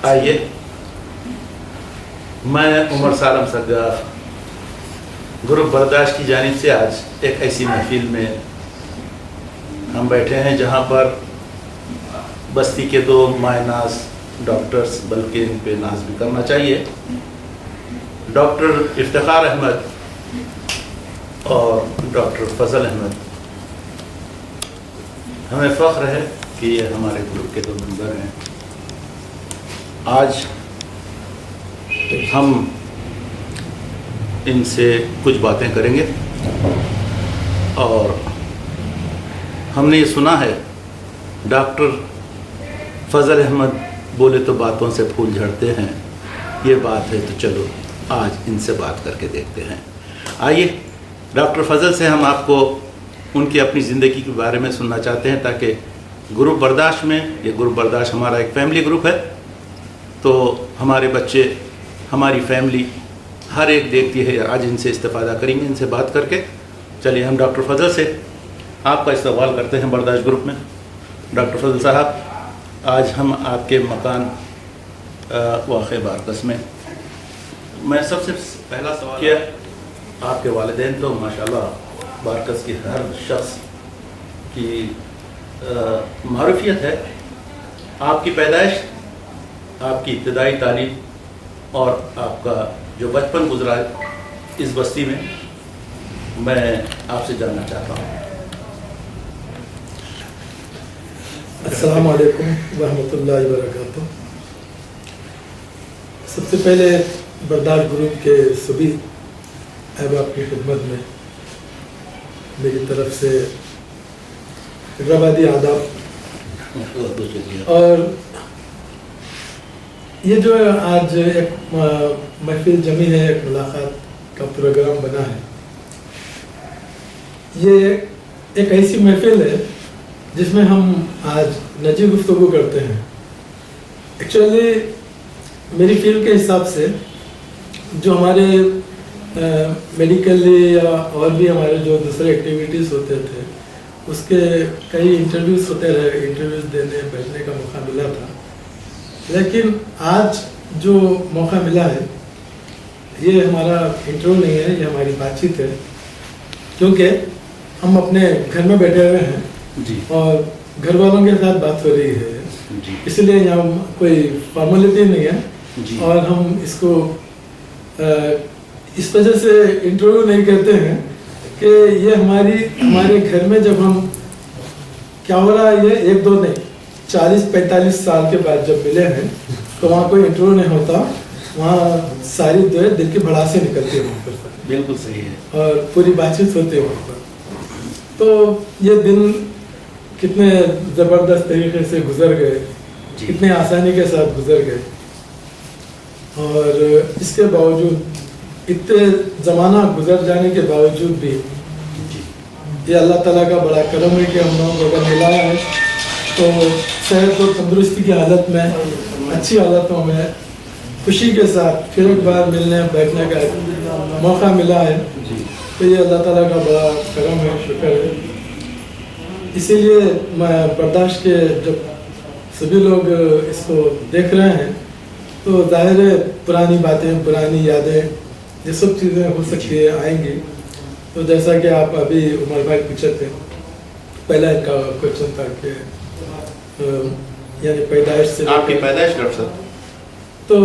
آئیے، میں عمر سالم سگاف گروپ برداشت کی جانب سے آج ایک ایسی محفل میں ہم بیٹھے ہیں جہاں پر بستی کے دو مائع ناز ڈاکٹرز، بلکہ ان پہ ناز بھی کرنا چاہیے، ڈاکٹر افتخار احمد اور ڈاکٹر فضل احمد، ہمیں فخر ہے کہ یہ ہمارے گروپ کے دو ممبر ہیں۔ آج ہم ان سے کچھ باتیں کریں گے، اور ہم نے یہ سنا ہے ڈاکٹر فضل احمد بولے تو باتوں سے پھول جھڑتے ہیں، یہ بات ہے تو چلو آج ان سے بات کر کے دیکھتے ہیں۔ آئیے ڈاکٹر فضل سے ہم آپ کو ان کی اپنی زندگی کے بارے میں سننا چاہتے ہیں، تاکہ گروپ برداشت میں، یہ گروپ برداشت ہمارا ایک فیملی گروپ ہے، تو ہمارے بچے، ہماری فیملی ہر ایک دیکھتی ہے، آج ان سے استفادہ کریں گے، ان سے بات کر کے۔ چلیے ہم ڈاکٹر فضل سے آپ کا استقبال کرتے ہیں برداشت گروپ میں۔ ڈاکٹر فضل صاحب، آج ہم آپ کے مکان واقع بارکس میں، میں سب سے پہلا سوال کیا، آپ کے والدین تو ماشاءاللہ بارکس کی ہر شخص کی معروفیت ہے، آپ کی پیدائش، آپ کی ابتدائی تعلیم اور آپ کا جو بچپن گزرا اس بستی میں آپ سے جاننا چاہتا ہوں۔ السلام علیکم ورحمۃ اللہ وبرکاتہ۔ سب سے پہلے برداشت گروپ کے سبھی احباب کی خدمت میں میری طرف سے ربادی آداب، اور یہ جو آج ایک محفل جمی ہے، ایک ملاقات کا پروگرام بنا ہے، یہ ایک ایسی محفل ہے جس میں ہم آج نجی گفتگو کرتے ہیں۔ ایکچولی میری فیلڈ کے حساب سے جو ہمارے میڈیکلی یا اور بھی ہمارے جو دوسرے ایکٹیویٹیز ہوتے تھے، اس کے کئی انٹرویوز ہوتے رہے، انٹرویوز دینے بیٹھنے کا موقع ملا تھا، لیکن آج جو موقع ملا ہے یہ ہمارا انٹرویو نہیں ہے، یہ ہماری بات چیت ہے، کیونکہ ہم اپنے گھر میں بیٹھے ہوئے ہیں جی، اور گھر والوں کے ساتھ بات ہو رہی ہے جی، اس لیے یہاں کوئی فارمیلٹی نہیں ہے جی، اور ہم اس کو اس وجہ سے انٹرویو نہیں کہتے ہیں کہ یہ ہمارے گھر میں جب ہم کیا ہو رہا ہے، یہ ایک دو نہیں 40-45 سال کے بعد جب ملے ہیں تو وہاں کوئی انٹرویو نہیں ہوتا، وہاں ساری جو ہے دل کی بھڑاسیں نکلتی ہے وہاں پر، بالکل صحیح ہے، اور پوری بات چیت ہوتی ہے وہاں پر۔ تو یہ دن کتنے زبردست طریقے سے گزر گئے، کتنے آسانی کے ساتھ گزر گئے، اور اس کے باوجود اتنے زمانہ گزر جانے کے باوجود بھی یہ اللہ تعالیٰ کا بڑا کرم ہے کہ ہم لوگوں کو اگر ملا ہے تو صحت اور تندرستی کی حالت میں، اچھی حالتوں میں خوشی کے ساتھ پھر ایک بار ملنے بیٹھنے کا موقع ملا ہے، تو یہ اللہ تعالیٰ کا بڑا کرم ہے، شکر ہے۔ اسی لیے میں برداشت کے جب سبھی لوگ اس کو دیکھ رہے ہیں تو ظاہر ہے پرانی باتیں، پرانی یادیں، یہ سب چیزیں ہو سکتی ہے، آئیں گی۔ تو جیسا کہ آپ ابھی عمر بھائی پوچھے تھے، پہلا ان کا کوشچن تھا کہ یعنی پیدائش سے، آپ کی پیدائش ڈاکٹر صاحب؟ تو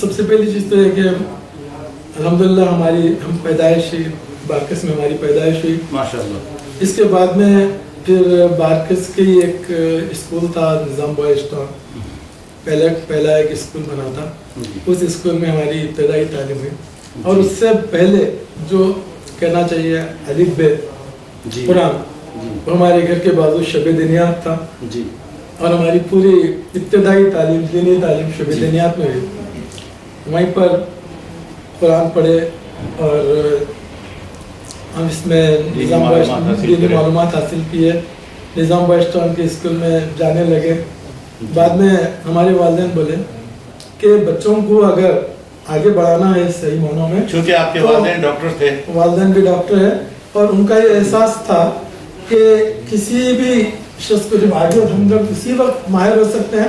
سب سے پہلی چیز تو ہے کہ الحمدللہ ہم پیدائش ہی بارکس میں، ہماری پیدائش ہوئی ماشاءاللہ۔ اس کے بعد میں پھر بارکس کی ایک اسکول تھا، نظام بوائے اسٹان، پہلا ایک اسکول بنا تھا، اس اسکول میں ہماری ابتدائی تعلیم ہوئی، اور اس سے پہلے جو کہنا چاہیے الف ب قرآن، وہ ہمارے گھر کے بازو شب دینیات تھا، اور ہماری پوری ابتدائی تعلیم، دینی تعلیم شب دینیات میں ہوئی، وہیں پر قرآن پڑھے، اور ہم اس میں نظام دینی معلومات حاصل کیے، نظام بائسٹان کے اسکول میں جانے لگے۔ بعد میں ہمارے والدین بولے کہ بچوں کو اگر آگے بڑھانا ہے صحیح معنوں میں، چونکہ آپ کے والدین ڈاکٹر تھے، والدین بھی ڈاکٹر ہیں، اور ان کا یہ احساس تھا کہ کسی بھی شخص کو جب آگے ہم لوگ اسی وقت ماہر ہو سکتے ہیں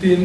3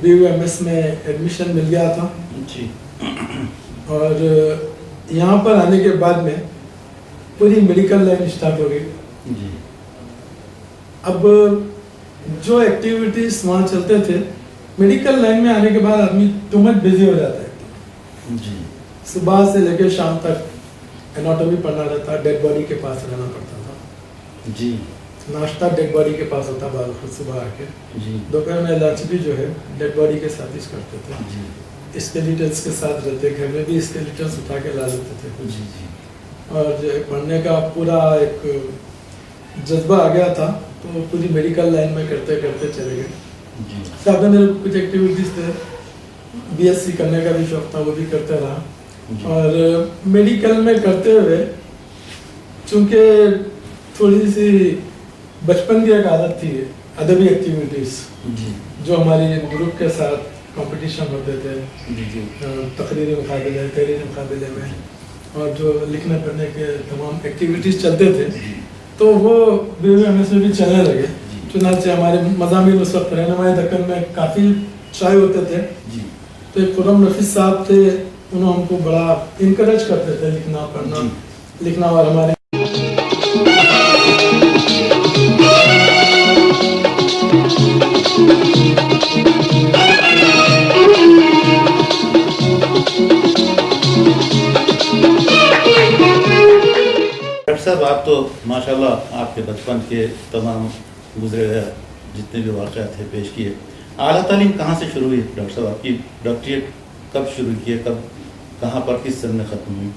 BUMS میں ایڈمیشن مل گیا تھا جی اور یہاں پر آنے کے بعد میں پوری میڈیکل لائن اسٹارٹ ہو گئی. جی اب جو ایکٹیویٹیز وہاں چلتے تھے میڈیکل لائن میں آنے کے بعد آدمی ٹو مچ بزی ہو جاتا ہے. جی صبح سے لے کے شام تک اناٹومی پڑھنا رہتا, ڈیڈ باڈی کے پاس رہنا پڑتا تھا. جی ناشتہ ڈیڈ باڈی کے پاس ہوتا خود صبح آ کے. جی دوپہر میں لنچ بھی جو ہے ڈیڈ باڈی کے ساتھ ہی کرتے تھے. جی اسکیلیٹنس کے ساتھ رہتے, گھر میں بھی اسکیلیٹنس اٹھا کے لا لیتے تھے. جی جی اور جو ہے پڑھنے کا پورا ایک جذبہ آ گیا تھا تو پوری میڈیکل لائن میں کرتے کرتے چلے گئے. جی ساتھ میں میرے کچھ ایکٹیویٹیز تھے, BSc کرنے کا بھی شوق تھا, وہ بھی کرتے رہا. اور میڈیکل میں کرتے ہوئے چونکہ تھوڑی سی بچپن کی ایک عادت تھی ادبی ایکٹیویٹیز جی جو ہماری گروپ کے ساتھ کمپٹیشن ہوتے تھے جی جی تقریری مقابلے, تحریری مقابلے میں, اور جو لکھنے پڑھنے کے تمام ایکٹیویٹیز چلتے تھے تو وہ BUMS میں بھی چلنے لگے. چنانچہ ہمارے مضامین اس وقت رہنمائی دکن میں کافی شائع ہوتے تھے. جی تو ایک خرم نفیس صاحب تھے, انہوں ہم کو بڑا انکریج کرتے تھے لکھنا پڑھنا لکھنا. اور ہمارے ڈاکٹر صاحب آپ تو ماشاءاللہ آپ کے بچپن کے تمام گزرے ہوئے جتنے بھی واقعات تھے پیش کیے. اعلیٰ تعلیم کہاں سے شروع ہوئی ڈاکٹر صاحب؟ آپ کی ڈاکٹریٹ کب شروع کی ہے, کب کہاں پر کس سن میں ختم ہوئی؟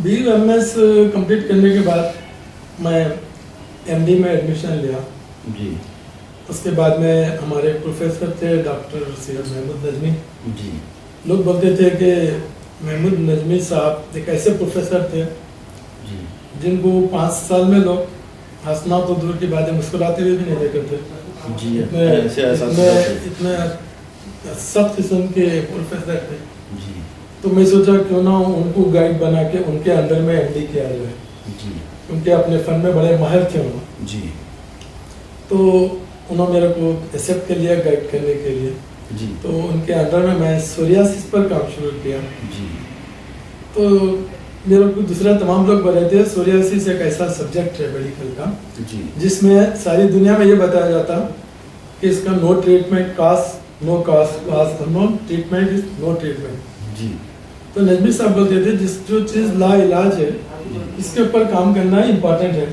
BUMS کمپلیٹ کرنے کے بعد میں MD میں ایڈمیشن لیا. جی اس کے بعد میں ہمارے پروفیسر تھے ڈاکٹر سید محمود نجمی. جی لوگ بولتے تھے کہ محمود نجمی صاحب ایک ایسے پروفیسر تھے جی جن کو 5 سال میں لوگ ہنسنا تو دور کی باتیں مسکراتے ہوئے بھی نہیں دیکھتے تھے. جی ایسے احساس اتنے سخت قسم کے پروفیسر تھے. جی تو میں سوچا کیوں نہ ان کو گائیڈ بنا کے ان کے انڈر میں MD کیا جائے, جی کیونکہ اپنے فن میں بڑے ماہر تھے انہوں. جی تو انہوں میرے کو ایکسیپٹ کر لیا گائیڈ کرنے کے لیے. جی تو ان کے انڈر میں سوریاسس پر کام شروع کیا. جی تو میرے کو دوسرا تمام لوگ بولے تھے سوریاسس ایک ایسا سبجیکٹ ہے میڈیکل کا جی جس میں ساری دنیا میں یہ بتایا جاتا کہ اس کا no treatment, cause no cause no treatment is no treatment. جی تو نجمی صاحب بولتے تھے جس جو چیز لا علاج ہے اس کے اوپر کام کرنا امپورٹنٹ ہے.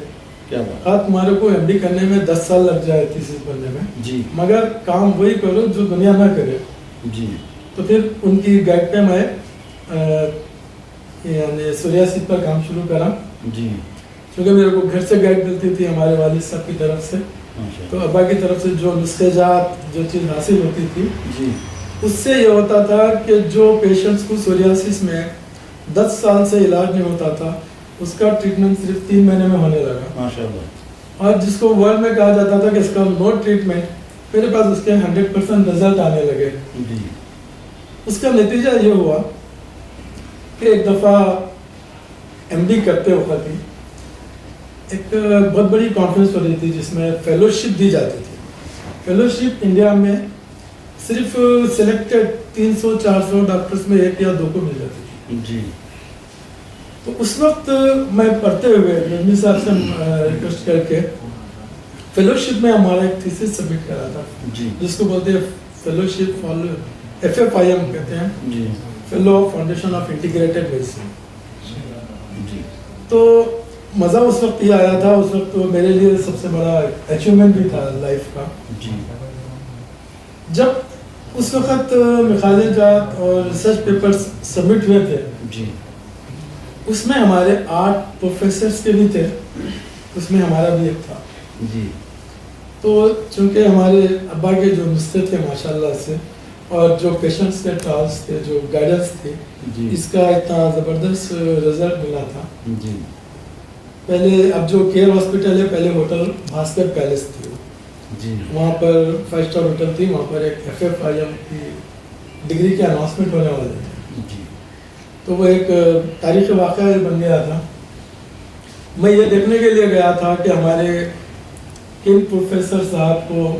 کیا بات. خاص تمہارے کو MD کرنے میں 10 سال لگ جائے تھیسس بننے میں, جی مگر کام وہی کرو جو دنیا نہ کرے. جی تو پھر ان کی گائیڈ پہ میں یعنی سوریاسس پر کام شروع کرا. جی کیونکہ میرے کو گھر سے گائیڈ ملتی تھی ہمارے والد صاحب کی طرف سے. تو ابا کی طرف سے جو نسخے جات جو چیز حاصل ہوتی تھی جی اس سے یہ ہوتا تھا کہ جو پیشنٹس کو سوریاسس میں 10 سال سے علاج نہیں ہوتا تھا اس کا ٹریٹمنٹ صرف 3 مہینے میں ہونے لگا. ماشاءاللہ. اور جس کو ورلڈ میں کہا جاتا تھا کہ اس کا نو ٹریٹمنٹ, میرے پاس اس کے 100% رزلٹ آنے لگے. جی اس کا نتیجہ یہ ہوا کہ ایک دفعہ MD کرتے وقت ہی ایک بہت بڑی کانفرنس ہو رہی تھی جس میں فیلوشپ دی جاتی تھی. فیلوشپ انڈیا میں صرف سلیکٹڈ 300-400 ڈاکٹرز میں 1 یا 2 کو مل جاتی تھی. جی تو اس وقت میں پڑھتے ہوئے نجمی صاحب سے ریکویسٹ کر کے فیلوشپ میں ہمارا ایک تھیسس سبمٹ کرا تھا جی جس کو بولتے ہیں فیلوشپ FFIM کہتے ہیں, جی fellow of foundation of integrated medicine. جی تو مزہ اس وقت یہ آیا تھا, اس وقت میرے لیے سب سے بڑا اچیومنٹ بھی تھا لائف کا. جی جب اس وقت مقالے جات اور ریسرچ پیپرز سبمٹ ہوئے تھے جی اس میں ہمارے 8 پروفیسرز کے بھی تھے, اس میں ہمارا بھی ایک تھا. جی تو چونکہ ہمارے ابا کے جو نسخے تھے ماشاءاللہ سے اور جو پیشنٹس کے ٹرائلس تھے جو گائیڈنس تھی جی اس کا اتنا زبردست رزلٹ ملا تھا. جی پہلے اب جو کیئر ہاسپٹل ہے پہلے ہوٹل بھاسکر پیلس تھی, جی وہاں پر 5 اسٹار ہوٹل تھی, وہاں پر ایک FFIM کی ڈگری کے اناؤنسمنٹ ہونے والے تھے. جی تو وہ ایک تاریخی واقعہ بن گیا تھا. میں یہ دیکھنے کے لیے گیا تھا کہ ہمارے کن پروفیسر صاحب کو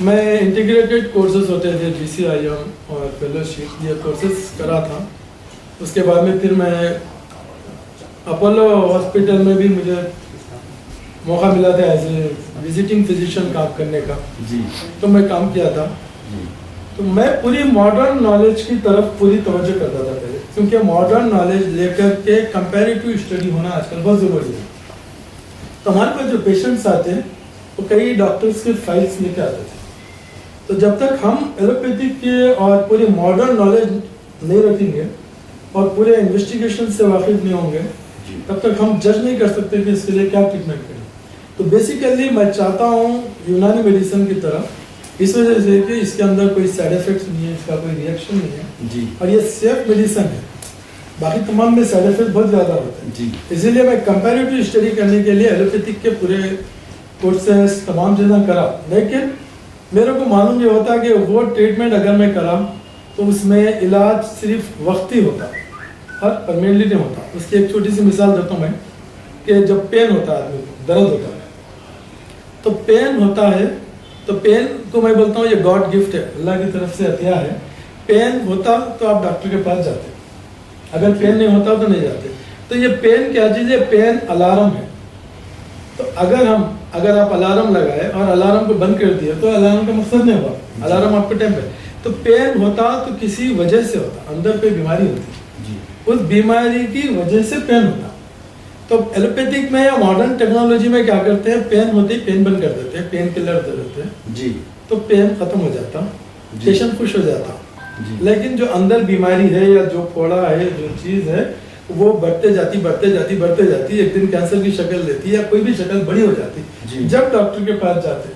میں انٹیگریٹڈ کورسز ہوتے تھے GCIM اور فیلوشپ، یہ کورسز کرا تھا. اس کے بعد میں پھر میں اپولو ہاسپٹل میں بھی مجھے موقع ملا تھا ایز اے وزٹنگ فزیشین کام کرنے کا. جی. تو میں کام کیا تھا. تو میں پوری ماڈرن نالج کی طرف پوری توجہ کرتا تھا پہلے، کیونکہ ماڈرن نالج لے کر کے کمپیریٹیو اسٹڈی ہونا آج کل بہت ضروری ہے. تو ہمارے پاس جو پیشنٹس آتے ہیں وہ کئی ڈاکٹرس کے فائلس لے کے آتے تھے. تو جب تک ہم ایلوپیتھک کے اور پوری ماڈرن نالج نہیں رکھیں گے اور پورے انویسٹیگیشن سے واقف نہیں ہوں گے تب تک ہم جج نہیں کر سکتے کہ اس کے لیے کیا ٹریٹمنٹ کریں. تو بیسیکلی میں چاہتا ہوں یونانی میڈیسن کی طرف، اس وجہ سے کہ اس کے اندر کوئی سائڈ ایفیکٹس نہیں ہے، اس کا کوئی ریئیکشن نہیں ہے جی. اور یہ سیف میڈیسن ہے. باقی تمام میں سائڈ ایفیکٹ بہت زیادہ ہوتے ہیں جی. اسی لیے میں کمپیریٹیو اسٹڈی کرنے کے لیے ایلوپیتھک کے پورے کورسز تمام چیزیں کرا. لیکن میرے کو معلوم یہ ہوتا کہ وہ ٹریٹمنٹ اگر میں کرا تو اس میں علاج صرف وقتی ہوتا اور پرماننٹلی نہیں ہوتا. اس کی ایک چھوٹی سی مثال دیتا ہوں میں کہ جب پین ہوتا ہے آدمی کو، درد ہوتا ہے، تو پین ہوتا ہے تو پین کو میں بولتا ہوں یہ گاڈ گفٹ ہے، اللہ کی طرف سے عطیہ ہے. پین ہوتا تو آپ ڈاکٹر کے پاس جاتے، اگر پین نہیں ہوتا تو نہیں جاتے. تو یہ پین کیا چیز ہے؟ پین الارم ہے. تو اگر آپ الارم لگائے اور الارم کو بند کر دیا تو الارم کا مقصد نہیں ہوا، الارم آپ کا ٹائم ہے. تو پین ہوتا تو کسی وجہ سے ہوتا، اندر کوئی بیماری ہوتی، اس بیماری کی وجہ سے پین ہوتا. تو ایلوپیتھک میں یا ماڈرن ٹیکنالوجی میں کیا کرتے ہیں، پین ہوتی پین بند کر دیتے ہیں، پین کلر دے دیتے ہیں جی. تو پین ختم ہو جاتا، پیشنٹ خوش ہو جاتا. جی. لیکن جو اندر بیماری ہے یا جو پھوڑا ہے، جو چیز ہے، وہ بڑھتے جاتی، ایک دن کینسر کی شکل لیتی یا کوئی بھی شکل بڑی ہو جاتی. جی. جب ڈاکٹر کے پاس جاتے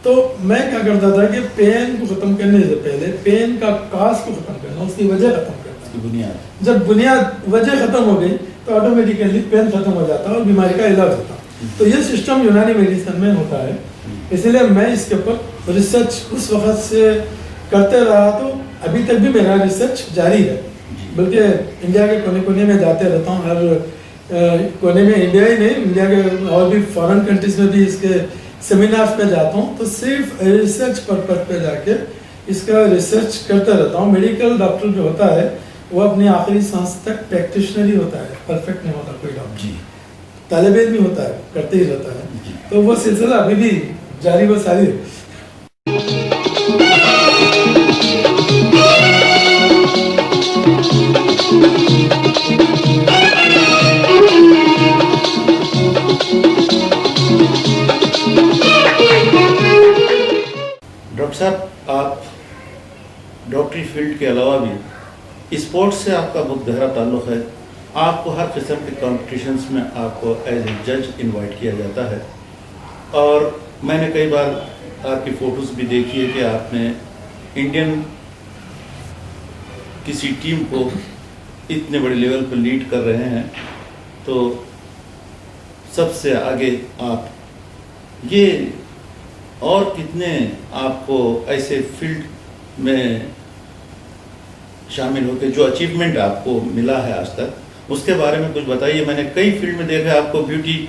تو میں کیا کرتا تھا کہ پین کو ختم کرنے سے پہلے پین کا کاز کو ختم کرنا، اس کی وجہ ختم کرنا. بنیاد جب بنیاد وجہ ختم ہو گئی تو آٹومیٹیکلی پین ختم ہو جاتا اور بیماری کا علاج ہوتا. تو یہ سسٹم یونانی میڈیسن میں ہوتا ہے. اسی لیے میں اس کے اوپر ریسرچ اس وقت سے کرتے رہا، تو ابھی تک بھی میرا ریسرچ جاری ہے. بلکہ انڈیا کے کونے کونے میں جاتے رہتا ہوں، ہر کونے میں، انڈیا ہی نہیں، انڈیا کے اور بھی فارن کنٹریز میں بھی اس کے سیمینارز پہ جاتا ہوں. تو صرف ریسرچ پرپز پہ جا کے اس کا ریسرچ کرتے رہتا ہوں. میڈیکل ڈاکٹر جو ہوتا ہے وہ اپنی آخری سانس تک پریکٹیشنر ہی ہوتا ہے، پرفیکٹ نہیں ہوتا کوئی ڈاکٹر. جی. طالب علم بھی ہوتا ہے، کرتے ہی رہتا ہے. جی. تو وہ سلسلہ ابھی بھی جاری و ساری ہے. ڈاکٹر صاحب، آپ ڈاکٹری فیلڈ کے علاوہ بھی اسپورٹس سے آپ کا بہت گہرا تعلق ہے. آپ کو ہر قسم کے کمپٹیشنس میں آپ کو ایز اے جج انوائٹ کیا جاتا ہے، اور میں نے کئی بار آپ کی فوٹوز بھی دیکھی ہے کہ آپ نے انڈین کسی ٹیم کو اتنے بڑے لیول پر لیڈ کر رہے ہیں. تو سب سے آگے آپ یہ اور کتنے آپ کو ایسے فیلڈ میں شامل ہو کے جو اچیومنٹ آپ کو ملا ہے آج تک، اس کے بارے میں کچھ بتائیے. میں نے کئی فیلڈ میں دیکھا ہے، آپ کو بیوٹی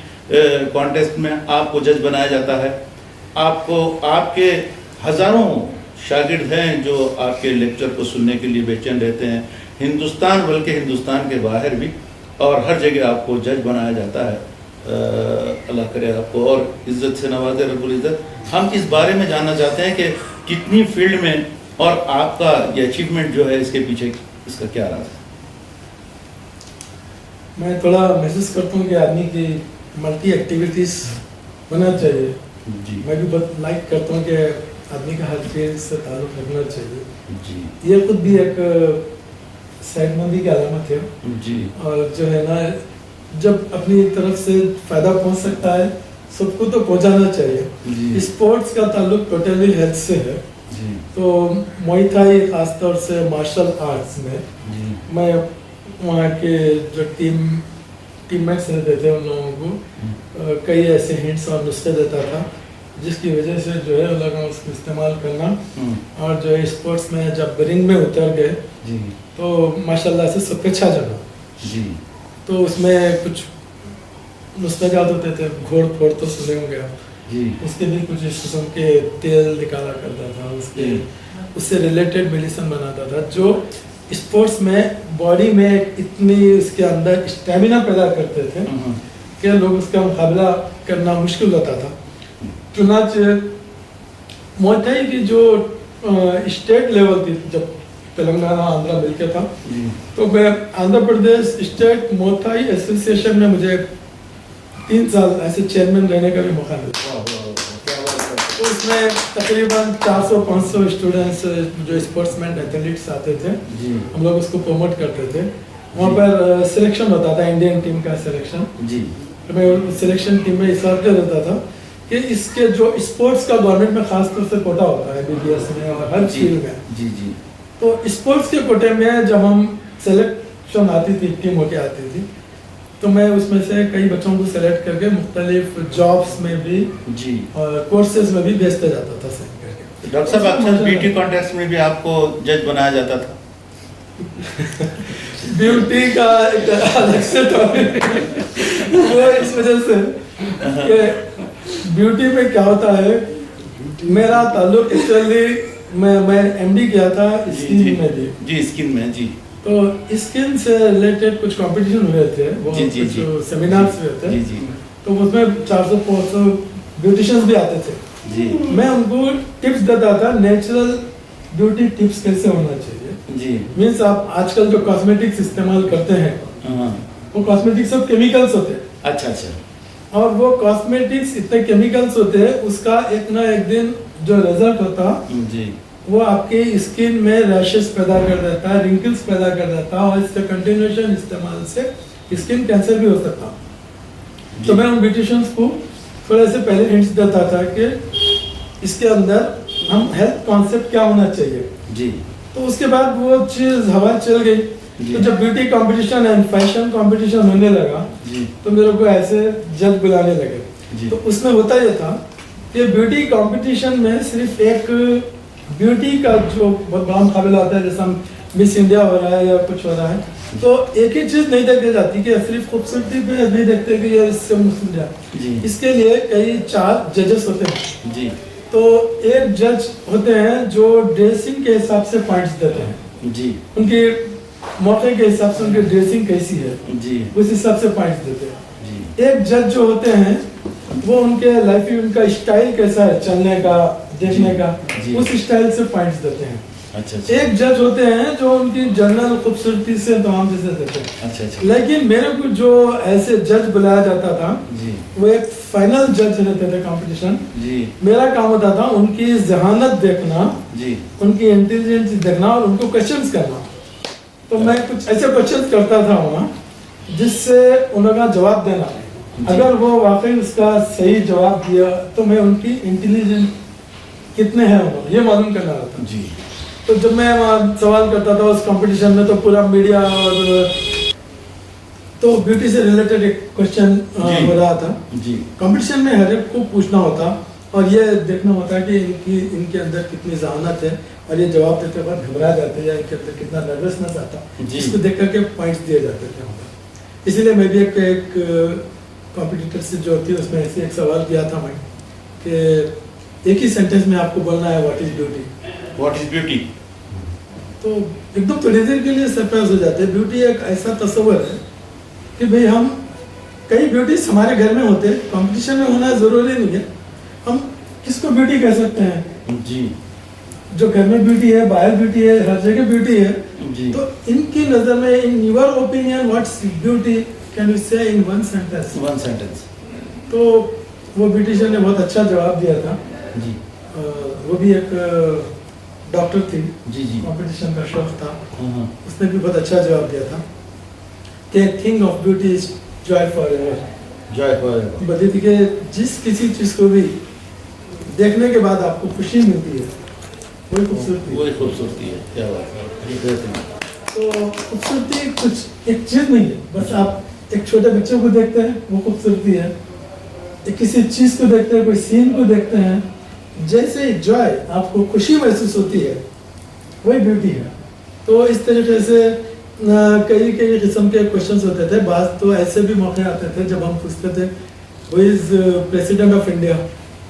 کانٹیسٹ میں آپ کو جج بنایا جاتا ہے. آپ کو، آپ کے ہزاروں شاگرد ہیں جو آپ کے لیکچر کو سننے کے لیے بے چین رہتے ہیں، ہندوستان بلکہ ہندوستان کے باہر بھی، اور ہر جگہ آپ کو جج بنایا جاتا ہے. اللہ کرے آپ کو اور عزت سے نوازے رب العزت. ہم اس بارے میں جاننا چاہتے ہیں کہ کتنی فیلڈ میں، اور آپ کا یہ اچیومنٹ جو ہے اس کے پیچھے اس کا کیا راز ہے؟ میں تھوڑا محسوس کرتا ہوں کہ آدمی کی ملٹی ایکٹیویٹیز ہونا چاہیے. جی. میں بھی بہت لائک کرتا ہوں کہ آدمی کا ہر فیلڈ سے تعلق رکھنا چاہیے. جی. یہ خود بھی ایک صحت مندی کی علامت ہے. جی. اور جو ہے نا، جب اپنی طرف سے فائدہ پہنچ سکتا ہے سب کو تو پہنچانا چاہیے. جی. اسپورٹس کا تعلق ٹوٹلی ہیلتھ سے ہے. جی. تو موئی تھائی خاص طور سے مارشل آرٹس میں جی. میں وہاں کے جو ٹیم میٹس رہتے تھے ان لوگوں کو کئی ایسے ہنٹس اور نسخے دیتا تھا جس کی وجہ سے جو ہے لوگوں اس کو استعمال کرنا. اور جو ہے اسپورٹس میں جب رنگ میں اتر گئے جی. تو ماشاء اللہ سے سب کو چھا جانا. جی. تو اس میں کچھ نسخے یاد ہوتے تھے، گھوڑ پھوڑ تو سنے ہوں گے آپ. جی اس کے بھی کچھ اس قسم کے تیل نکالا کرتا تھا، اس سے ریلیٹڈ میڈیسن بناتا تھا جو اسپورٹس میں باڈی میں اتنی اس کے اندر اسٹیمنا پیدا کرتے تھے کہ لوگ اس کا مقابلہ کرنا مشکل ہوتا تھا. چنانچہ موئے تھائی کی جو اسٹیٹ لیول تھی، جب تلنگانہ آندھرا مل کے تھا، تو میں Andhra Pradesh state Muay Thai association میں مجھے 3 سال ایسے چیئرمین رہنے کا بھی موقع ملا. تو اس میں تقریباً 400-500 اسٹوڈنٹس جو اسپورٹس مین ایتھلیٹس آتے تھے، ہم لوگ اس کو پروموٹ کرتے تھے. وہاں پر سلیکشن ہوتا تھا، انڈین ٹیم کا سلیکشن. میں سلیکشن ٹیم میں اس وقت رہتا تھا کہ اس کے جو اسپورٹس کا گورنمنٹ میں خاص طور سے کوٹا ہوتا ہے BBS میں اور ہر فیلڈ میں. تو اسپورٹس کے کوٹے میں جب ہم سلیکشن آتی تھی، ٹیم ہو کے آتی تھی، تو میں اس میں سے کئی بچوں کو سلیکٹ کر کے مختلف جابس میں بھی اور کورسز میں بھی بھیجتا جاتا تھا. ڈاکٹر صاحب اکثر بیوٹی کانٹیسٹ میں بھی آپ کو جج بنایا جاتا تھا. بیوٹی کا ایک الگ سے ٹاپک وہ اس وجہ سے کہ بیوٹی میں کیا ہوتا ہے، میرا تعلق ایکچولی میں MD کیا تھا اسکن میں بھی. اسکن میں تو اسکن سے ریلیٹڈ کچھ کمپٹیشن ہوئے تھے، وہ کچھ سیمینارز ہوئے تھے. تو اس میں 400-500 بیوٹیشنز بھی آتے تھے. میں ان کو ٹپس دیتا تھا، نیچرل بیوٹی ٹپس کیسے ہونا چاہیے. مینس آپ آج کل جو کاسمیٹکس استعمال کرتے ہیں وہ کاسمیٹکس سب کیمیکلس ہوتے ہیں. اچھا. اور وہ کاسمیٹکس اتنے کیمیکلس ہوتے ہیں، اس کا ایک نہ ایک دن جو رزلٹ ہوتا وہ آپ کی اسکن میں ریشز پیدا کر دیتا ہے، رنکلز پیدا کر دیتا ہے، اور اس کے کنٹینیوشن استعمال سے اسکن کینسر بھی ہو سکتا. تو میں ان بیوٹیشنز کو تھوڑا سے پہلے ہنٹس دیتا تھا کہ اس کے اندر ہم ہیلتھ کانسیپٹ کیا ہونا چاہیے. تو اس کے بعد وہ چیز ہوا چل گئی. تو جب beauty competition and fashion competition ہونے لگا تو میرے کو ایسے جج بلانے لگے. تو اس میں ہوتا یہ تھا کہ بیوٹی کمپٹیشن میں صرف ایک بیوٹی کا جو بہت بڑا مقابلہ ہوتا ہے، جیسا مس انڈیا ہو رہا ہے یا کچھ ہو رہا ہے، تو ایک ہی چیز نہیں دیکھی جاتی کہ صرف خوبصورتی پہ نہیں دیکھتے کہ یہ اس سے مسلم جائے. اس کے لیے کئی 4 ججز ہوتے ہیں. تو ایک جج ہوتے ہیں جو ڈریسنگ کے حساب سے پوائنٹس دیتے ہیں، ان کے موقع کے حساب سے ان کی ڈریسنگ کیسی ہے اس حساب سے پوائنٹس دیتے ہیں. ایک جج جو ہوتے ہیں وہ ان کے لائف میں ان کا اسٹائل کیسا ہے، چلنے کا، دیکھنے کا، اس اسٹائل سے پوائنٹس دیتے ہیں. ایک جج ہوتے ہیں جو ان کی جنرل خوبصورتی سے تمام چیزیں دیتے ہیں. لیکن میرے کو جو ایسے جج بلایا جاتا تھا وہ ایک فائنل جج رہتے تھے کمپٹیشن. میرا کام ہوتا تھا ان کی ذہانت دیکھنا، ان کی انٹیلیجنس دیکھنا اور ان کو کوشچنس کرنا. تو میں کچھ ایسے کوشچنس کرتا تھا وہاں جس سے انہوں کا جواب دینا. اگر وہ واقعی اس کا صحیح جواب دیا تو میں ان کی انٹیلیجنس کتنے ہیں یہ معلوم کرنا ہوتا. تو جب میں وہاں سوال کرتا تھا اس کمپٹیشن میں تو پورا میڈیا اور تو بیوٹی سے ریلیٹڈ ایک کوشچن ہو رہا تھا. کمپٹیشن میں ہر ایک کو پوچھنا ہوتا اور یہ دیکھنا ہوتا ہے کہ ان کے اندر کتنی ذہانت ہے اور یہ جواب دیتے وقت گھبرا جاتے ہیں یا ان کے اندر کتنا نروسنس آتا، جس کو دیکھ کر کے پوائنٹس دیے جاتے تھے. اسی لیے میں بھی ایک کمپٹیٹر سے جو ہوتی ہے اس میں ایسے ایک سوال کیا تھا میں کہ ایک ہی سینٹینس میں آپ کو بولنا ہے واٹ از بیوٹی. تو ایک دم تھوڑی دیر کے لیے سرپرائز ہو جاتے ہیں. بیوٹی ایک ایسا تصور ہے کہ بھئی ہم کئی بیوٹیز ہمارے گھر میں ہوتے ہیں، کمپٹیشن میں ہونا ضروری نہیں ہے. ہم کس کو بیوٹی کہہ سکتے ہیں؟ جو گھر میں بیوٹی ہے، باہر بیوٹی ہے، ہر جگہ بیوٹی ہے. تو ان کی نظر میں in your opinion what's beauty can you سے ان ون سینٹینس. تو وہ بیوٹیشین نے بہت اچھا جواب دیا تھا. وہ بھی ایک ڈاکٹر تھی، کمپٹیشن کا شوق تھا. اس نے بھی بہت اچھا جواب دیا تھا کہ thing of beauty is joy for ever. بتائی تھی کہ جس کسی چیز کو بھی دیکھنے کے بعد آپ کو خوشی ملتی ہے وہی خوبصورتی ہے. کیا بات ہے. تو خوبصورتی کچھ ایک چیز نہیں ہے، بس آپ ایک چھوٹے بچے کو دیکھتے ہیں وہ خوبصورتی ہے، ایک کسی چیز کو دیکھتے ہیں، کوئی سین کو دیکھتے ہیں، جیسے جوائے آپ کو خوشی محسوس ہوتی ہے وہی بیوٹی ہے. تو اس طریقے سے کئی قسم کے کوشچنس ہوتے تھے. بعض تو ایسے بھی موقع آتے تھے جب ہم پوچھتے تھے ہو از پریسیڈنٹ آف انڈیا،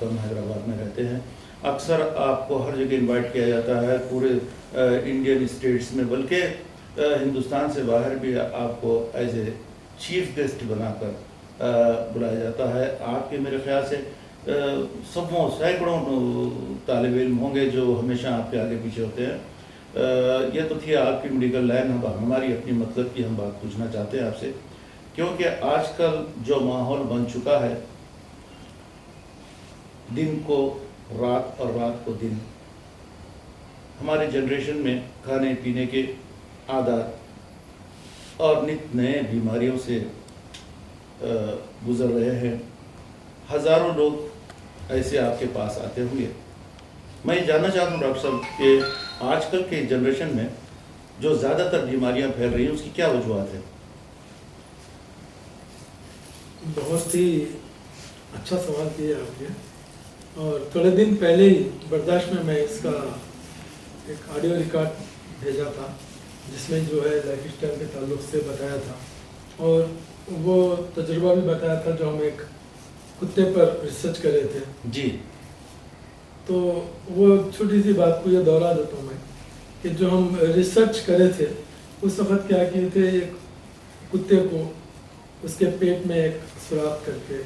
شریف کا حیدرآباد میں رہتے ہیں. اکثر آپ کو ہر جگہ انوائٹ کیا جاتا ہے پورے انڈین اسٹیٹس میں, بلکہ ہندوستان سے باہر بھی آپ کو ایز اے چیف گیسٹ بنا کر بلایا جاتا ہے. آپ کے میرے خیال سے سینکڑوں طالب علم ہوں گے جو ہمیشہ آپ کے آگے پیچھے ہوتے ہیں. یہ تو تھی آپ کی میڈیکل لائن. ہماری اپنی مطلب کی ہم بات پوچھنا چاہتے ہیں آپ سے, کیونکہ آج کل جو ماحول بن چکا ہے, دن کو رات اور رات کو دن, ہمارے جنریشن میں کھانے پینے کے عادات اور نت نئے بیماریوں سے گزر رہے ہیں. ہزاروں لوگ ایسے آپ کے پاس آتے ہوں گے. میں یہ جاننا چاہتا ہوں ڈاکٹر صاحب کہ آج کل کے جنریشن میں جو زیادہ تر بیماریاں پھیل رہی ہیں اس کی کیا وجوہات ہیں؟ بہت ہی اچھا سوال کیا آپ نے, اور تھوڑے دن پہلے ہی برداشت میں اس کا ایک آڈیو ریکارڈ بھیجا تھا جس میں جو ہے لائف اسٹائل کے تعلق سے بتایا تھا, اور وہ تجربہ بھی بتایا تھا جو ہم ایک کتے پر ریسرچ کر رہے تھے. جی. تو وہ چھوٹی سی بات کو یہ دوہرا دیتا ہوں میں کہ جو ہم ریسرچ کرے تھے اس وقت کیا کیے تھے, ایک کتے کو اس کے پیٹ میں ایک سوراخ کر کے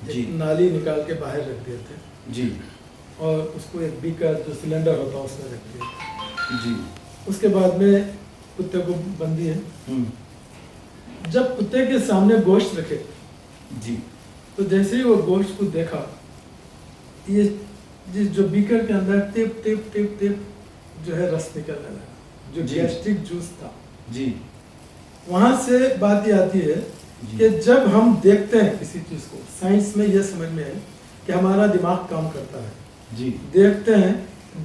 ایک نالی نکال کے باہر رکھ دیے تھے. جی. اور اس کو ایک بیکر جو سلنڈر ہوتا ہے اس میں رکھ دیے تھے. جی. اس کے بعد میں کتے کو بندی ہے. جب کتے کے سامنے گوشت رکھے جی تو جیسے ہی وہ گوشت کو دیکھا, یہ جو بیکر کے اندر ٹپ ٹپ ٹپ ٹپ جو ہے رس نکلنے لگا, جو گیسٹرک جوس تھا. جی. وہاں سے بات یہ آتی ہے کہ جب ہم دیکھتے ہیں کسی چیز کو, سائنس میں یہ سمجھ میں ہے کہ ہمارا دماغ کام کرتا ہے. جی. دیکھتے ہیں,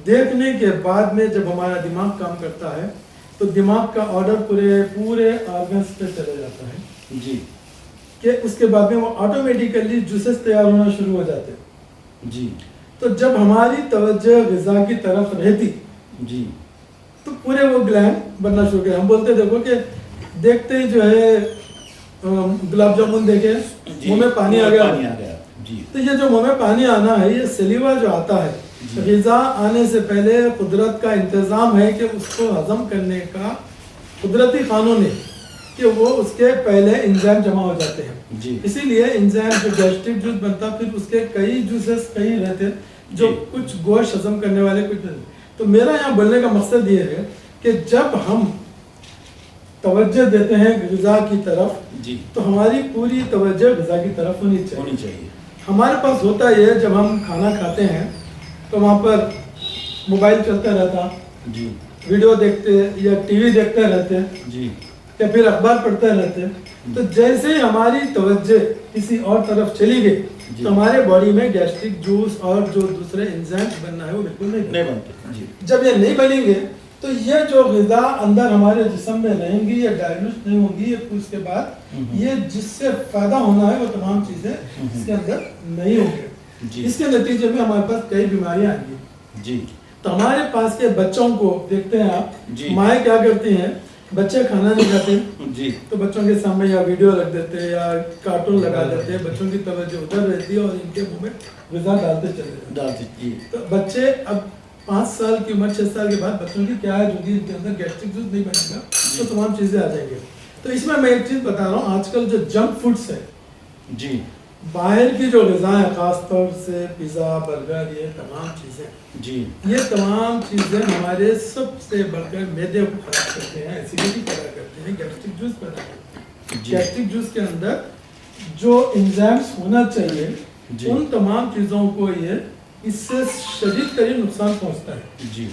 دیکھنے کے بعد میں جب ہمارا دماغ کام کرتا ہے تو دماغ کا آرڈر پورے آرگنس پہ چلے جاتا ہے. جی. کہ اس کے بعد میں وہ آٹومیٹیکلی جوسز تیار ہونا شروع ہو جاتے ہیں. جی. تو جب ہماری توجہ غذا کی طرف رہتی جی تو پورے وہ گلینڈ بننا شروع کیا. ہم بولتے دیکھو کہ دیکھتے ہی جو ہے گلاب جامن دیکھے منہ میں پانی آ گیا. جی. تو یہ جو منہ میں پانی آنا ہے, یہ سلیوا جو آتا ہے, غذا آنے سے پہلے قدرت کا انتظام ہے کہ اس کو ہضم کرنے کا قدرتی قانون ہے کہ وہ اس کے پہلے انزائم جمع ہو جاتے ہیں. جی. اسی لیے انزائم جو گیسٹرک جوس بنتا, پھر اس کے کئی جوسز کئی رہتے جو کچھ گوشت ہضم کرنے والے کچھ نہیں. تو میرا یہاں بولنے کا مقصد یہ ہے کہ جب ہم توجہ دیتے ہیں غذا کی طرف, جی, تو ہماری پوری توجہ غذا کی طرف ہونی چاہیے. ہمارے پاس ہوتا یہ ہے جب ہم کھانا کھاتے ہیں تو وہاں پر موبائل چلتا رہتا, جی, ویڈیو دیکھتے یا ٹی وی دیکھتے رہتے, جی, یا پھر اخبار پڑھتے رہتے. تو جیسے ہی ہماری توجہ کسی اور طرف چلی گئی تو ہمارے باڈی میں گیسٹرک جوس اور جو دوسرے انزائمز بننا ہے وہ بالکل نہیں بنتے. جی. جب یہ نہیں بنیں گے تو یہ جو غذا اندر ہمارے جسم میں رہیں گی, یہ ڈائجسٹ نہیں ہوں گی, اس کے بعد یہ جس سے فائدہ ہونا ہے وہ تمام چیزیں اس کے اندر نہیں ہوں گی. اس کے نتیجے میں ہمارے پاس کئی بیماریاں آئیں گی. جی. تو ہمارے پاس کے بچوں کو دیکھتے ہیں آپ, جی, مائیں کیا کرتی ہیں, بچے کھانا نہیں کھاتے جی, تو بچوں کے سامنے یا ویڈیو رکھ دیتے یا کارٹون لگا دیتے ہیں, بچوں کی توجہ ادھر رہتی ہے اور ان کے منہ میں غذا ڈالتے چلے جاتے. تو بچے اب 5 سال کی عمر 6 سال کے بعد بچوں کی کیا ہے, جو ان کے اندر گیسٹرک جوس نہیں بنے گا تو تمام چیزیں آ جائیں گے. تو اس میں ایک چیز بتا رہا ہوں, آج کل جو جنک فوڈس ہے, جی, باہر کی جو غذا ہے, خاص طور سے پیزا, برگر, یہ تمام چیزیں, جی, یہ تمام چیزیں ہمارے سب سے بڑھ کر معدے کو خراب کرتے ہیں, ایسیڈیٹی پیدا کرتے ہیں, گیسٹرک جوس پیدا کرتے ہیں. گیسٹرک جوس کے اندر جو انزائمز ہونا چاہیے ان تمام چیزوں کو یہ اس سے شدید ترین نقصان پہنچتا ہے. جی.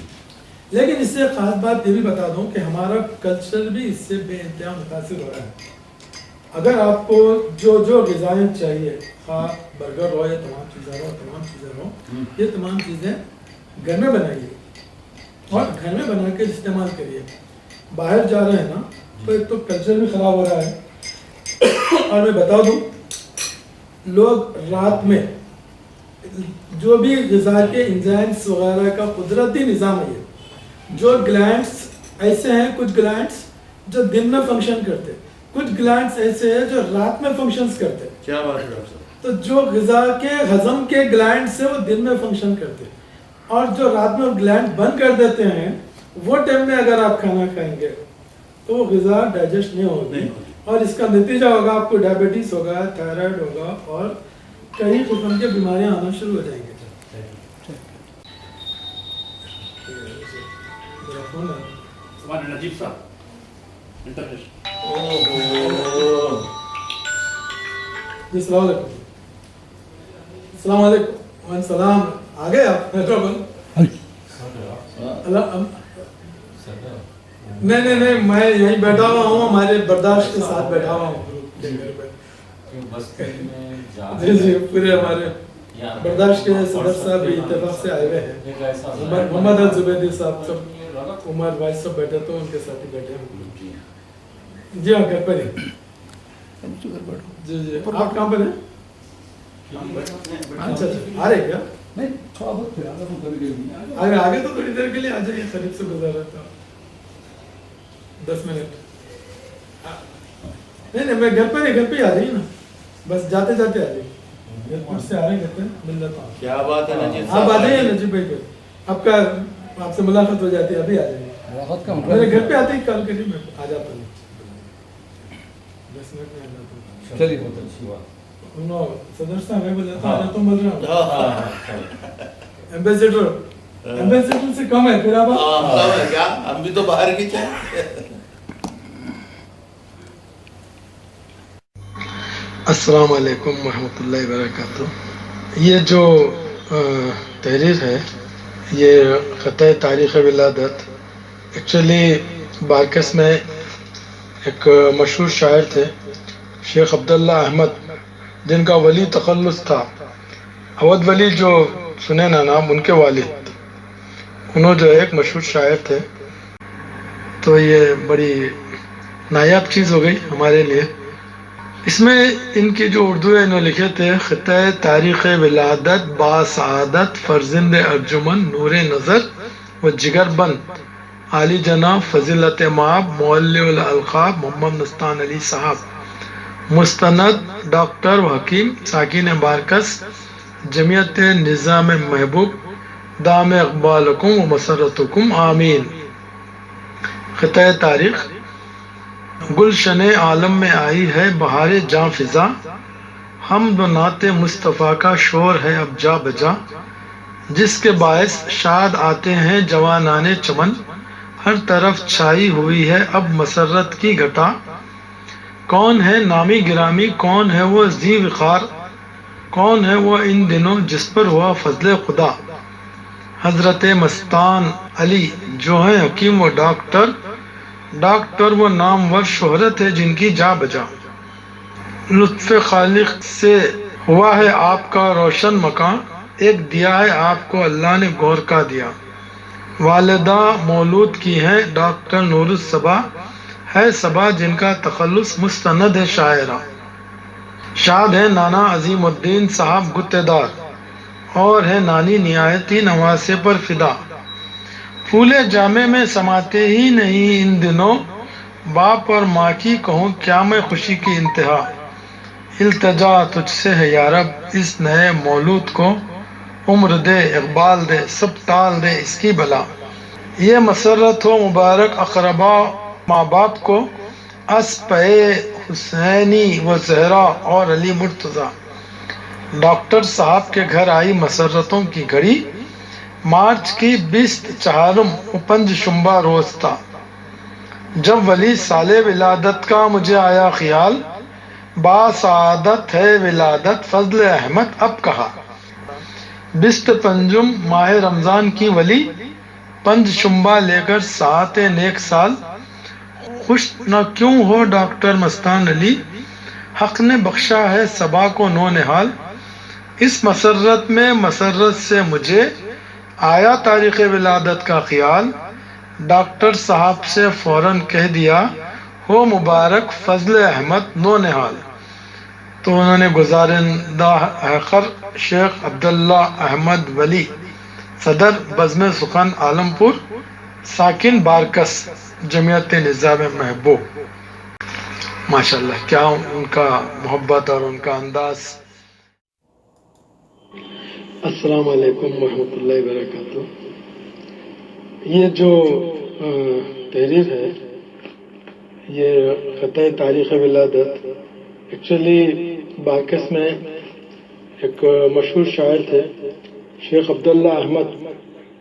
لیکن اس سے خاص بات یہ بھی بتا دوں کہ ہمارا کلچر بھی اس سے بے انتہا متاثر ہو رہا ہے. اگر آپ کو جو غذائیں چاہیے, خواہ برگر ہو یا تمام چیزیں ہو, یہ تمام چیزیں گھر میں بنائیے اور گھر میں بنا کے استعمال کریے. باہر جا رہے ہیں نا تو ایک تو کلچر بھی خراب ہو رہا ہے, اور میں بتا دوں لوگ رات میں جو بھی غذا کے انزائمز وغیرہ کا قدرتی نظام ہے, جو گلینڈس ایسے ہیں, کچھ گلینڈس جو دن میں فنکشن کرتے, کچھ گلینڈس ایسے ہیں جو رات میں فنکشنز کرتے. کیا بات ہے ڈاکٹر صاحب. تو جو غذا کے ہضم کے گلینڈ سے وہ دن میں فنکشن کرتے ہیں، اور جو رات میں گلینڈ بند کر دیتے ہیں وہ ٹائم میں اگر آپ کھانا کھائیں گے تو وہ غذا ڈائجسٹ نہیں ہوگی، اور اس کا نتیجہ ہوگا آپ کو ڈائبٹیز ہوگا، تھائرائڈ ہوگا، اور کئی قسم کے بیماریاں آنا شروع ہو جائیں گے۔ نجیب صاحب انٹرنیشنل جی السلام علیکم۔ السلام علیکم۔ وعلیکم السلام۔ آ گئے آپ حیدرآباد؟ نہیں میں یہیں بیٹھا ہوا ہوں، ہمارے برداشت کے ساتھ بیٹھا ہوا ہوں جی پورے ہمارے برداشت کے صدر صاحب بھی اتفاق سے آئے ہوئے ہیں، محمد الزبیدی صاحب سب، عمر بھائی سب بیٹھے تو ان کے ساتھ ہی بیٹھے ہیں۔ جی ہاں گھر پر ہی۔ جی آپ کہاں پر ہیں؟ اچھا آ رہے کیا؟ آگے تو تھوڑی دیر کے لیے آ جائیے، قریب سے گزار رہتا 10 منٹ۔ نہیں میں گھر پہ ہی آ جائیے نا، بس جاتے جاتے آ جائیے، ایئرپورٹ سے آ رہے ہیں مل جاتا ہوں۔ کیا بات ہے نجیب آپ صاحب، آ جائیے نجیب بھائی، آپ سے ملاقات ہو جاتی ہے، ابھی آ جائیے میرے گھر پہ آتے ہی کال کریے، میں آ جاتا ہوں 10 منٹ میں آ جاتا ہوں۔ چلیے بہت اچھی بات۔ صدر صاحب میں بولا تھا تو بول رہا ہوں ایمبیسیڈر سے کم ہے پھر آپ کیا ہم بھی تو باہر کی چاہیں۔ السلام علیکم ورحمۃ اللہ وبرکاتہ۔ یہ جو تحریر ہے یہ خطۂ تاریخ ولادت، ایکچولی بارکس میں ایک مشہور شاعر تھے شیخ عبداللہ احمد، جن کا ولی تخلص تھا، اودھ ولی جو سنے نا نام، ان کے والد، انہوں جو ایک مشہور شاعر تھے، تو یہ بڑی نایاب چیز ہو گئی ہمارے لیے۔ اس میں ان کی جو اردو ہے انہوں لکھے تھے، خطۂ تاریخ ولادت با سعادت فرزند ارجمن نور نظر و جگر بند عالی جناب فضیلت مآب مولع الالقاب محمد مستان علی صاحب، مستند ڈاکٹر و حکیم ساکن بارکس جمعیت نظام محبوب دام اقبالکم و مسرتکم آمین۔ خطۂ تاریخ، گلشن عالم میں آئی ہے بہار جاں فضا، حمد و نعت مصطفیٰ کا شور ہے اب جا بجا، جس کے باعث شاد آتے ہیں جوانان چمن، ہر طرف چھائی ہوئی ہے اب مسرت کی گھٹا، کون ہے نامی گرامی، کون ہے وہ ذی وقار، کون ہے وہ ان دنوں جس پر ہوا فضل خدا، حضرت مستان علی جو ہیں حکیم و ڈاکٹر وہ نامور شہرت ہے جن کی جا بجا، لطف خالق سے ہوا ہے آپ کا روشن مکان، ایک دیا ہے آپ کو اللہ نے گور کا دیا، والدہ مولود کی ہیں ڈاکٹر نور الصبا، ہے صبا جن کا تخلص مستند ہے شاعرہ، شاد ہے نانا عظیم الدین صاحب گتہ دار، اور ہے نانی نہایتی نواسے پر فدا، پھولے جامے میں سماتے ہی نہیں ان دنوں، باپ اور ماں کی کہوں کیا میں خوشی کی انتہا، التجا تجھ سے ہے یا رب اس نئے مولود کو، عمر دے اقبال دے سب ٹال دے اس کی بلا، یہ مسرت ہو مبارک اقربا ماں باپ کو، اسپہ حسینی و زہرا اور علی مرتضیٰ، ڈاکٹر صاحب کے گھر آئی مسرتوں کی گھڑی، مارچ کی 20 چہارم و 5 شنبہ روز تھا، جب ولی سال ولادت کا مجھے آیا خیال، با سعادت ہے ولادت فضل احمد اب کہا، 20 پنجم ماہ رمضان کی ولی، 5 شنبہ لے کر ساعت نیک سال، خوش نہ کیوں ہو ڈاکٹر مستان علی، حق نے بخشا ہے صبا کو نو نہال، اس مسرت میں مسرت سے مجھے آیا تاریخ ولادت کا خیال، ڈاکٹر صاحب سے فوراً کہہ دیا ہو مبارک فضل احمد نو نہال، تو انہوں نے گزارندہ حقر شیخ عبداللہ احمد ولی، صدر بزم سخن عالمپور، ساکن بارکس جمعیت نظام محبوب، ماشاءاللہ کیا ان کا محبت اور ان کا انداز السلام علیکم ورحمۃ اللہ وبرکاتہ. یہ جو تحریر ہے یہ خطۂ تاریخ ولادت ایکچولی بارکس میں ایک مشہور شاعر تھے شیخ عبداللہ احمد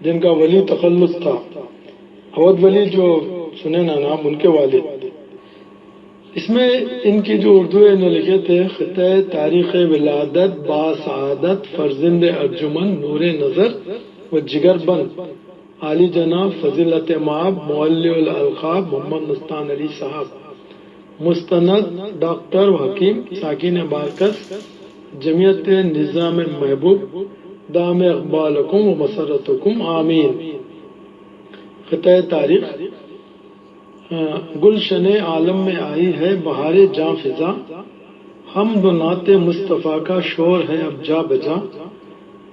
جن کا ولی تخلص تھا. اودھ ولی جو سنے نا نام ان کے والد. اس میں ان کی جو اردو انہوں نے لکھے تھے خطۂ تاریخ ولادت با سعادت فرزند ارجمن نور نظر و جگر بند عالی جناب فضیلت مآب مولّی الالقاب محمد مستان علی صاحب مستند ڈاکٹر و حکیم ساکن بارکس جمعیت نظام محبوب دام اقبالکم و مسرتکم آمین. خطۂ تاریخ گلشن عالم میں آئی ہے بہار جاں فضا حمد و نعت مصطفیٰ کا شور ہے اب جا بجا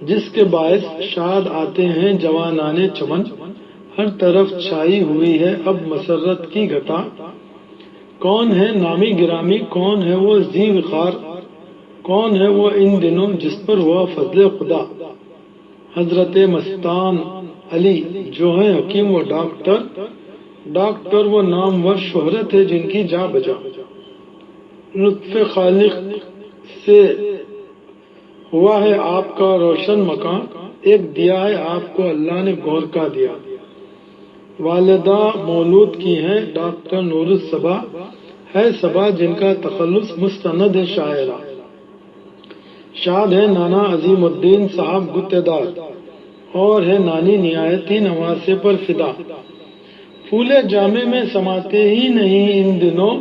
جس کے باعث شاد آتے ہیں جوانان چمن ہر طرف چھائی ہوئی ہے اب مسرت کی گھٹا. کون ہے نامی گرامی کون ہے وہ ذی وقار کون ہے وہ ان دنوں جس پر ہوا فضل خدا. حضرت مستان علی جو ہے حکیم و ڈاکٹر وہ نامور شہرت ہے جن کی جا بجا. لطف خالق سے ہوا ہے آپ کا روشن مکان ایک دیا ہے آپ کو اللہ نے گور کا دیا. والدہ مولود کی ہیں ڈاکٹر نور الصبا ہے صبا جن کا تخلص مستند ہے شاعرہ. شاد ہے نانا عظیم الدین صاحب گتےدار اور ہے نانی نہایتی نواسے پر فدا. پھولے جامے میں سماتے ہی نہیں ان دنوں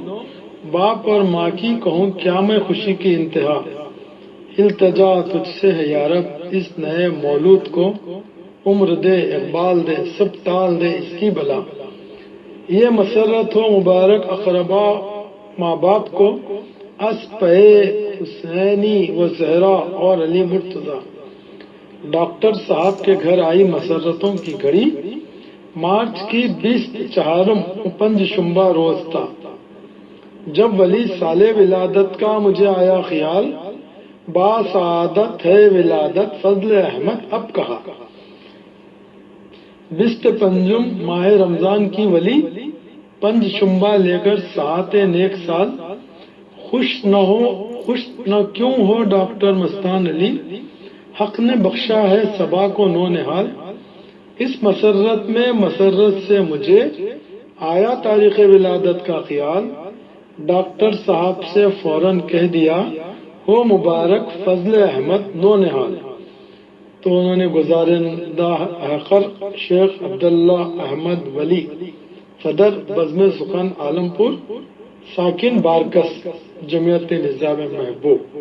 باپ اور ماں کی کہوں کیا میں خوشی کی انتہا. التجا تجھ سے ہے یا رب اس نئے مولود کو عمر دے اقبال دے سب ٹال دے اس کی بلا. یہ مسرت ہو مبارک اقربا ماں باپ کو اسپہ حسینی و زہرا اور علی مرتضیٰ. ڈاکٹر صاحب کے گھر آئی مسرتوں کی گھڑی مارچ کی 24 پنج شمبہ روز تھا جب ولی سال ولادت کا مجھے آیا خیال با سعادت ہے ولادت فضل احمد اب کہا. 20 پنجم ماہ رمضان کی ولی پنج شمبہ لے کر ساعت نیک سال خوش نہ کیوں ہو ڈاکٹر مستان علی حق نے بخشا ہے صبا کو نو نہال. اس مسرت میں مسرت سے مجھے آیا تاریخ ولادت کا خیال ڈاکٹر صاحب سے فوراً کہہ دیا ہو مبارک فضل احمد نو نہال. تو انہوں نے گزارندہ حقر شیخ عبداللہ احمد ولی صدر بزم سخن عالم پور ساکن بارکس جمعیت نظام محبوب.